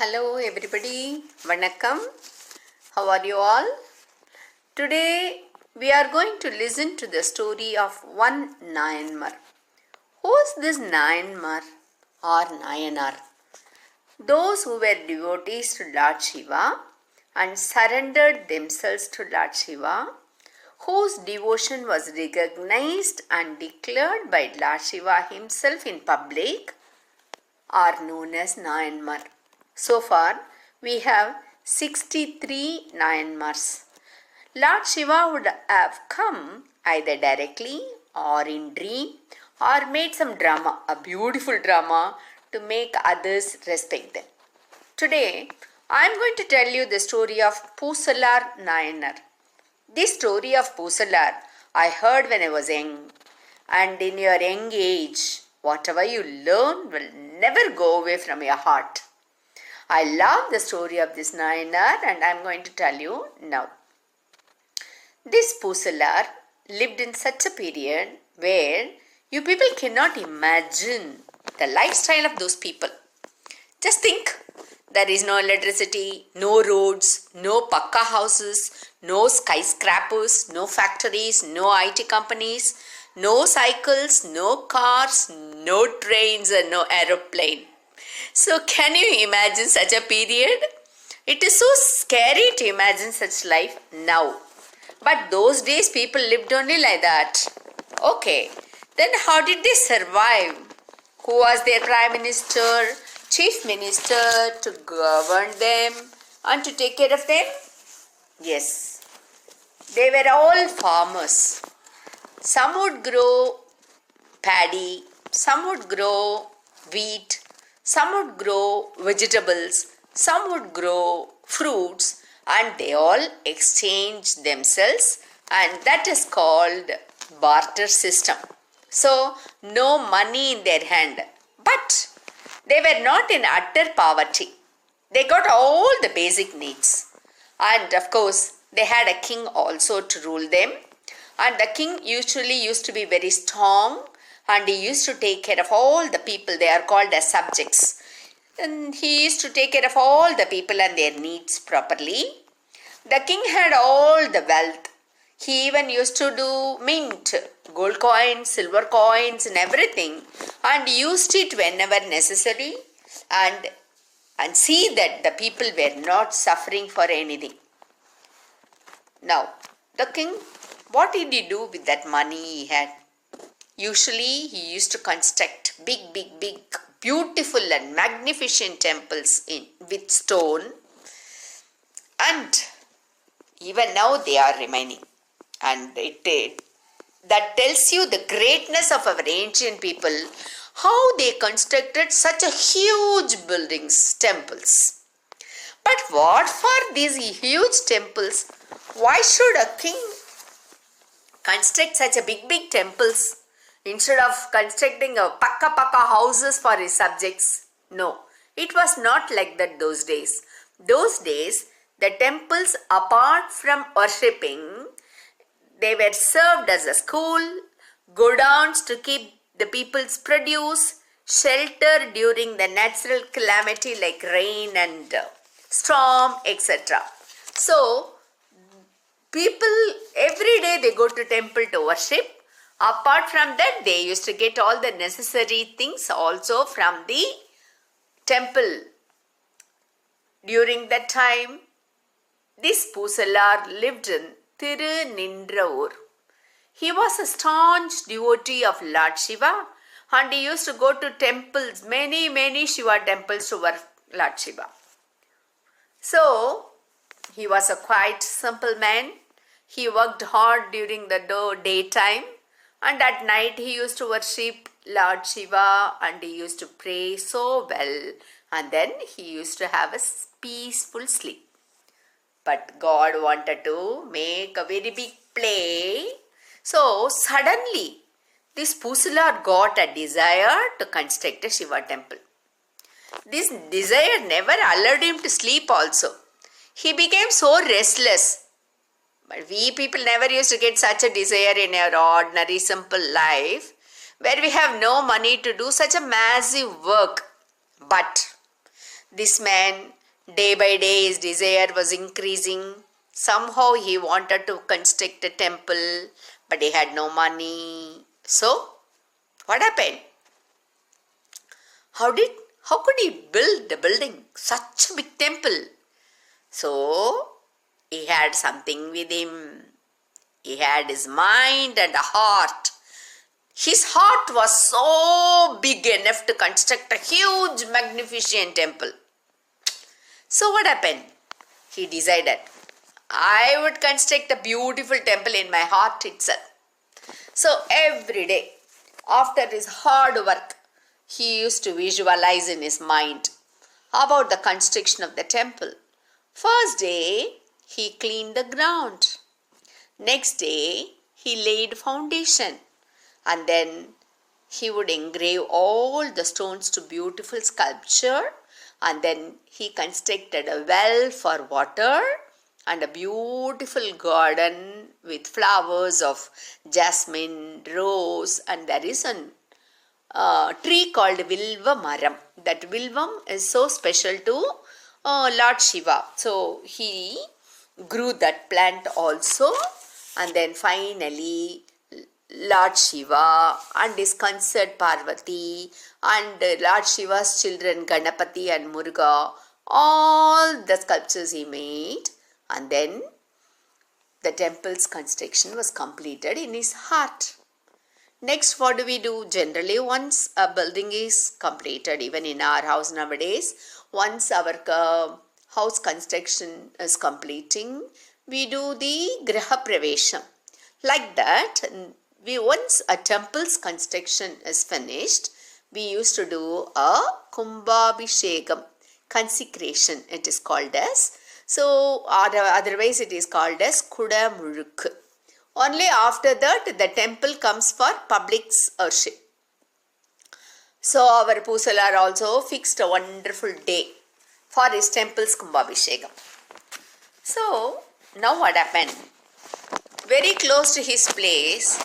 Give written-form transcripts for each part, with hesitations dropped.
Hello everybody, Vanakkam. How are you all? Today we are going to listen to the story of one Nayanmar. Who is this Nayanmar or Nayanar? Those who were devotees to Lord Shiva and surrendered themselves to Lord Shiva, whose devotion was recognized and declared by Lord Shiva himself in public, are known as Nayanmar. So far, we have 63 Nayanmars. Lord Shiva would have come either directly or in dream or made some drama, a beautiful drama to make others respect them. Today, I am going to tell you the story of Poosalar Nayanar. This story of Poosalar I heard when I was young, and in your young age, whatever you learn will never go away from your heart. I love the story of this Nayanar and I am going to tell you now. This Poosalar lived in such a period where you people cannot imagine the lifestyle of those people. Just think, there is no electricity, no roads, no pakka houses, no skyscrapers, no factories, no IT companies, no cycles, no cars, no trains and no aeroplane. So can you imagine such a period? It is so scary to imagine such life now. But those days people lived only like that. Okay, then how did they survive? Who was their prime minister, chief minister to govern them and to take care of them? Yes, they were all farmers. Some would grow paddy, some would grow wheat, some would grow vegetables, some would grow fruits, and they all exchange themselves, and that is called barter system. So, no money in their hand, but they were not in utter poverty. They got all the basic needs, and of course, they had a king also to rule them, and the king usually used to be very strong, and he used to take care of all the people. They are called as subjects. And he used to take care of all the people and their needs properly. The king had all the wealth. He even used to do mint, gold coins, silver coins and everything, and used it whenever necessary and see that the people were not suffering for anything. Now, the king, what did he do with that money he had? Usually, he used to construct big, beautiful and magnificent temples with stone. And even now, they are remaining. And that tells you the greatness of our ancient people, how they constructed such a huge buildings, temples. But what for these huge temples? Why should a king construct such a big temples instead of constructing a pakka houses for his subjects? No, it was not like that those days. Those days, the temples, apart from worshipping, they were served as a school, godowns to keep the people's produce, shelter during the natural calamity like rain and storm, etc. So, people every day they go to temple to worship. Apart from that, they used to get all the necessary things also from the temple. During that time, this Poosalar lived in Tirunindravur. He was a staunch devotee of Lord Shiva and he used to go to temples, many Shiva temples to worship Lord Shiva. So, he was a quite simple man. He worked hard during the daytime. And at night he used to worship Lord Shiva and he used to pray so well. And then he used to have a peaceful sleep. But God wanted to make a very big play. So suddenly this Poosalar got a desire to construct a Shiva temple. This desire never allowed him to sleep also. He became so restless. But we people never used to get such a desire in our ordinary simple life where we have no money to do such a massive work. But This man, day by day, his desire was increasing. Somehow he wanted to construct a temple, but he had no money. So, what happened? How did how could he build a building, such a big temple? So he had something with him. He had his mind and a heart. His heart was so big enough to construct a huge, magnificent temple. So what happened? He decided, I would construct a beautiful temple in my heart itself. So every day, after his hard work, he used to visualize in his mind about the construction of the temple. First day, he cleaned the ground. Next day, he laid foundation. And then he would engrave all the stones to beautiful sculpture. And then he constructed a well for water and a beautiful garden with flowers of jasmine, rose, and there is a tree called Vilva Maram. That Vilvam is so special to Lord Shiva. So he grew that plant also, and then finally Lord Shiva and his consort Parvati and Lord Shiva's children Ganapati and Muruga, all the sculptures he made, and then the temple's construction was completed in his heart. Next, what do we do? Generally, once a building is completed, even in our house nowadays, once our house construction is completing, we do the Graha Pravesham. Like that, once a temple's construction is finished, we used to do a Kumbhabhishekam, consecration it is called as. So, otherwise it is called as Kuda Muruk. Only after that the temple comes for public worship. So our Poosalar also fixed a wonderful day for his temple's Kumbhabhishekam. So now what happened? Very close to his place,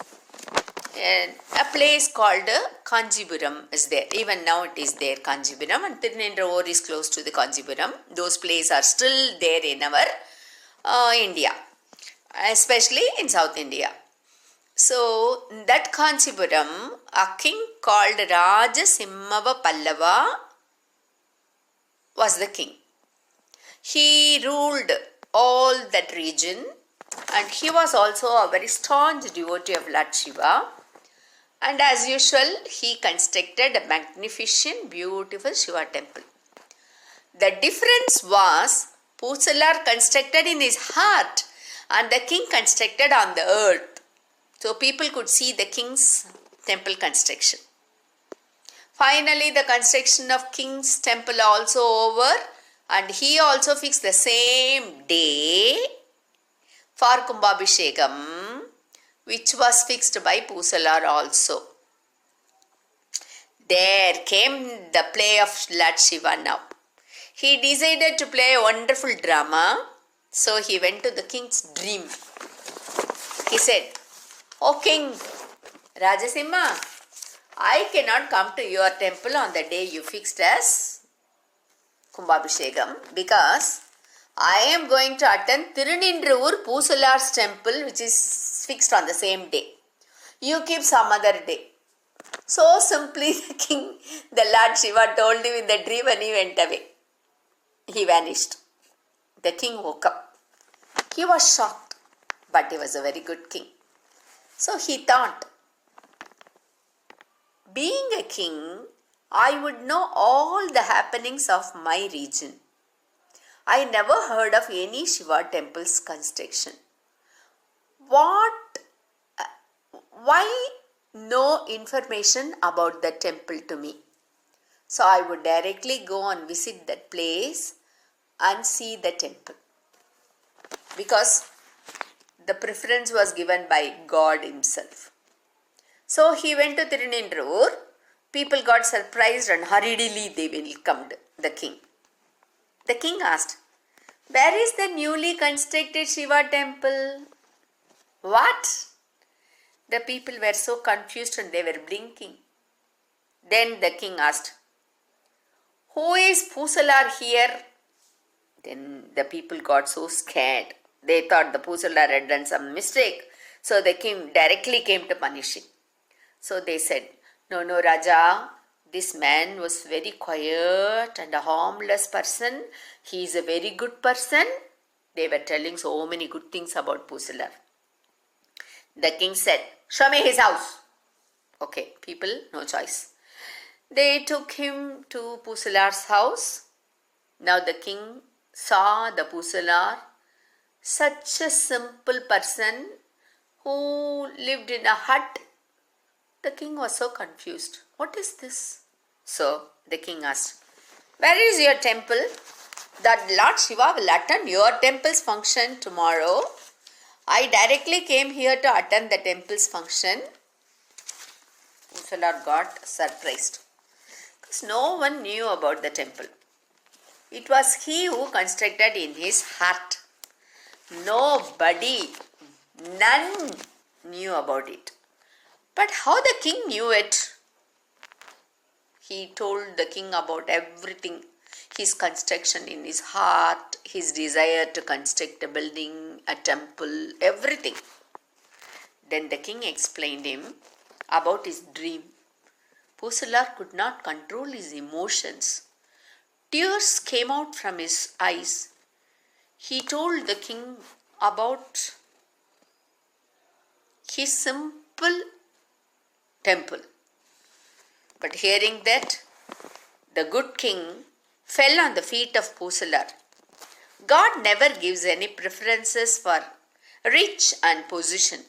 a place called Kanjipuram is there. Even now it is there, Kanjipuram, and Tirunendravoor is close to the Kanjipuram. Those places are still there in our India, especially in South India. So, that Kanchipuram, a king called Rajasimhava Pallava was the king. He ruled all that region, and he was also a very staunch devotee of Lord Shiva. And as usual, he constructed a magnificent, beautiful Shiva temple. The difference was Poosalar constructed in his heart and the king constructed on the earth. So people could see the king's temple construction. Finally, the construction of king's temple also over, and he also fixed the same day for Kumbhabhishekam, which was fixed by Poosalar also. There came the play of Lord Shiva now. He decided to play a wonderful drama, so he went to the king's dream. He said, "O king, Rajasimha, I cannot come to your temple on the day you fixed as Kumbhabhishekam because I am going to attend Tirunendravoor Poosalar's temple, which is fixed on the same day. You keep some other day." So simply the Lord Shiva told him in the dream and he went away. He vanished. The king woke up. He was shocked, but he was a very good king. So he thought, being a king, I would know all the happenings of my region. I never heard of any Shiva temple's construction. Why no information about the temple to me? So I would directly go and visit that place and see the temple. Because the preference was given by God himself. So he went to Tirunendravoor. People got surprised and hurriedly they welcomed the king. The king asked, "Where is the newly constructed Shiva temple?" What? The people were so confused and they were blinking. Then the king asked, Who is Poosalar here? Then the people got so scared. They thought the Poosalar had done some mistake. So they directly came to punish him. So they said, no, no, Raja, this man was very quiet and a harmless person. He is a very good person. They were telling so many good things about Poosalar. The king said, show me his house. Okay, people, no choice. They took him to Poosalar's house. Now the king saw the Poosalar, such a simple person who lived in a hut. The king was so confused. What is this? So the king asked, where is your temple? That Lord Shiva will attend your temple's function tomorrow. I directly came here to attend the temple's function. Poosalar got surprised because no one knew about the temple. It was he who constructed in his heart. Nobody, none knew about it. But how the king knew it? He told the king about everything. His construction in his heart, his desire to construct a building, a temple, everything. Then the king explained him about his dream. Poosalar could not control his emotions. Tears came out from his eyes. He told the king about his simple temple. But hearing that, the good king fell on the feet of Poosalar. God never gives any preferences for rich and position.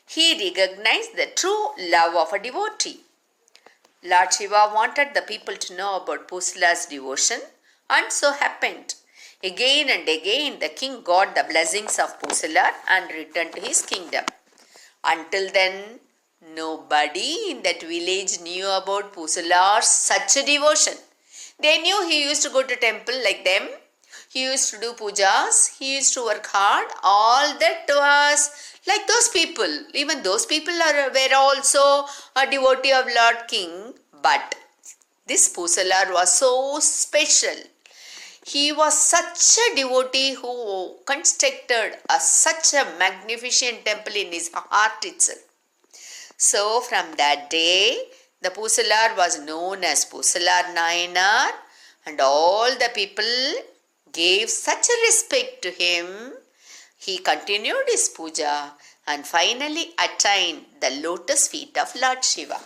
He recognized the true love of a devotee. Lord Shiva wanted the people to know about Poosalar's devotion, and so happened. Again and again, the king got the blessings of Poosalar and returned to his kingdom. Until then, nobody in that village knew about Poosalar's such a devotion. They knew he used to go to temple like them. He used to do pujas. He used to work hard. All that was like those people. Even those people were also a devotee of Lord King. But this Poosalar was so special. He was such a devotee who constructed such a magnificent temple in his heart itself. So from that day, the Poosalar was known as Poosalar Nayanar, and all the people gave such a respect to him. He continued his puja and finally attained the lotus feet of Lord Shiva.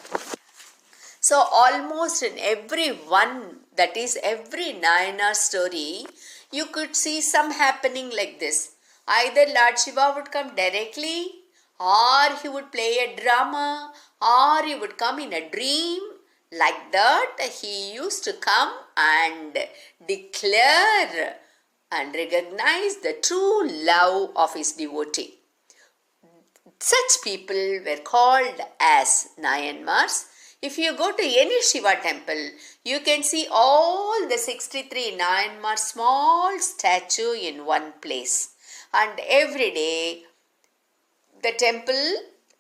So almost in every one, that is every Nayanar story, you could see some happening like this. Either Lord Shiva would come directly, or he would play a drama, or he would come in a dream. Like that, he used to come and declare and recognize the true love of his devotee. Such people were called as Nayanmars. If you go to any Shiva temple, you can see all the 63 Nayanmar small statue in one place. And every day, the temple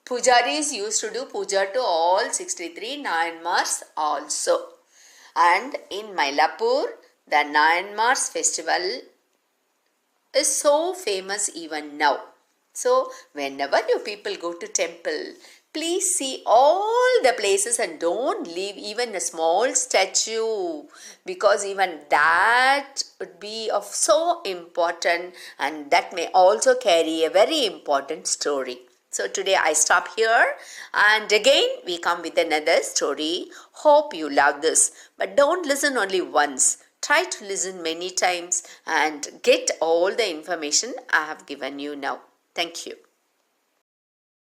pujaris used to do puja to all 63 Nayanmars also. And in Mylapore, the Nayanmars festival is so famous even now. So, whenever you people go to temple, please see all the places and don't leave even a small statue, because even that would be of so important, and that may also carry a very important story. So today I stop here, and again we come with another story. Hope you love this, but don't listen only once. Try to listen many times and get all the information I have given you now. Thank you.